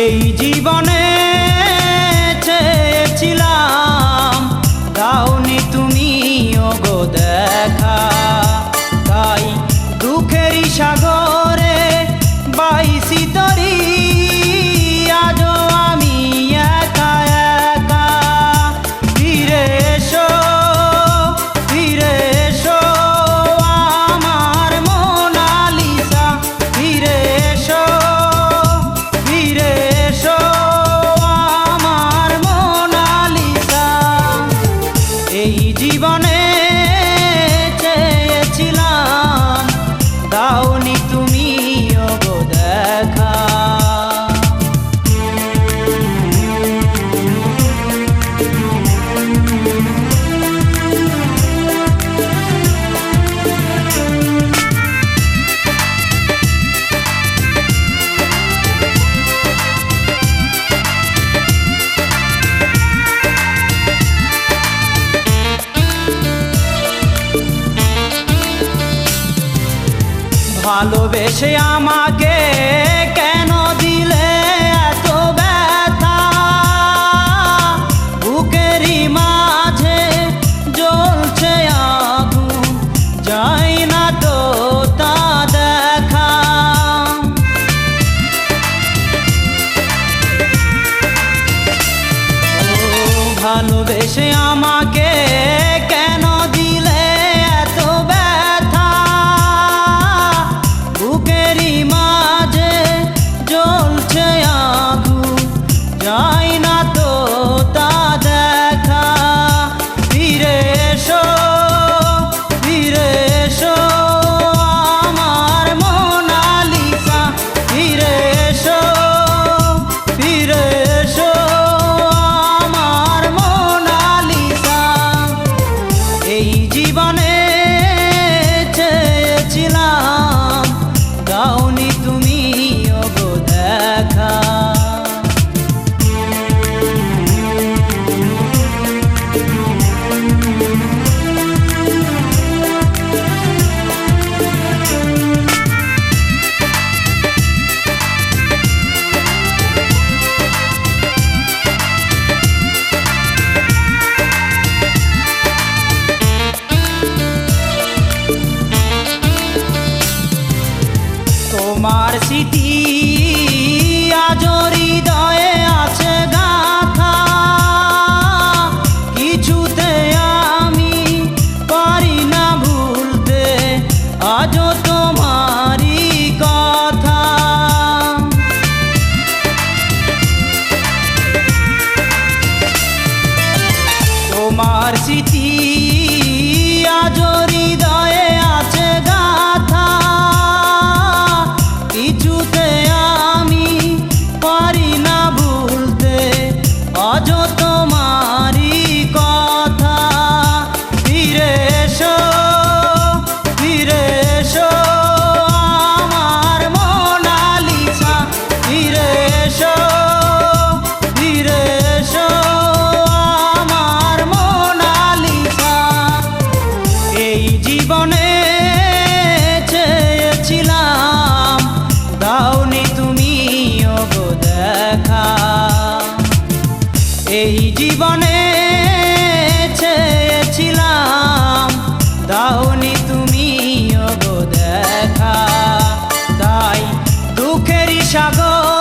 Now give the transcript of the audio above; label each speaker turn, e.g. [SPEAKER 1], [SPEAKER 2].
[SPEAKER 1] এই জীবনে চেয়েছিলাম, দাওনি তুমি ওগো দেখা। তাই দুঃখেরই সাগরে বাইসি তরি, আজও আমি একা একা। ফিরে এসো, ফিরে এসো আমার মোনালিসা। ফিরে এসো, ফিরে এসো আমার মোনালিসা। এই জীবনে চেয়েছিলাম, দাওনি তুমি ওগো দেখা। ভালোবেসে আমাকে কেন দিলে এত ব্যথা? বুকেরই মাঝে জ্বলছে আগুন, যায় না তো তা দেখা। ভালোবেসে আমাকে কেন দিলে এত ব্যথা? বুকেরই মাঝে জ্বলছে আগুন, যায় না তো তা দেখা। ফিরে এসো, ফিরে এসো আমার মোনালিসা। ফিরে এসো, ফিরে এসো আমার মোনালিসা। এই জীবনে চেয়েছিলাম, দাওনি তুমি ওগো দেখা। তোমার স্মৃতি আজও হৃদয়ে আছে গাথা। কিছুতে আমি পারি না ভুলতে আজও তোমারই কথা। তোমার স্মৃতি আজও হৃদয়ে আছে গাথা। কিছুতে আমি পারি না ভুলতে আজও তোমারই কথা। ফিরে এসো, ফিরে এসো আমার মোনালিসা। ফিরে এসো, ফিরে এসো আমার মোনালিসা। এই জীবনে চেয়েছিলাম, দাওনি তুমি ওগো দেখা। এই জীবনে চেয়েছিলাম, দাওনি তুমি ওগো দেখা। তাই দুঃখেরই সাগর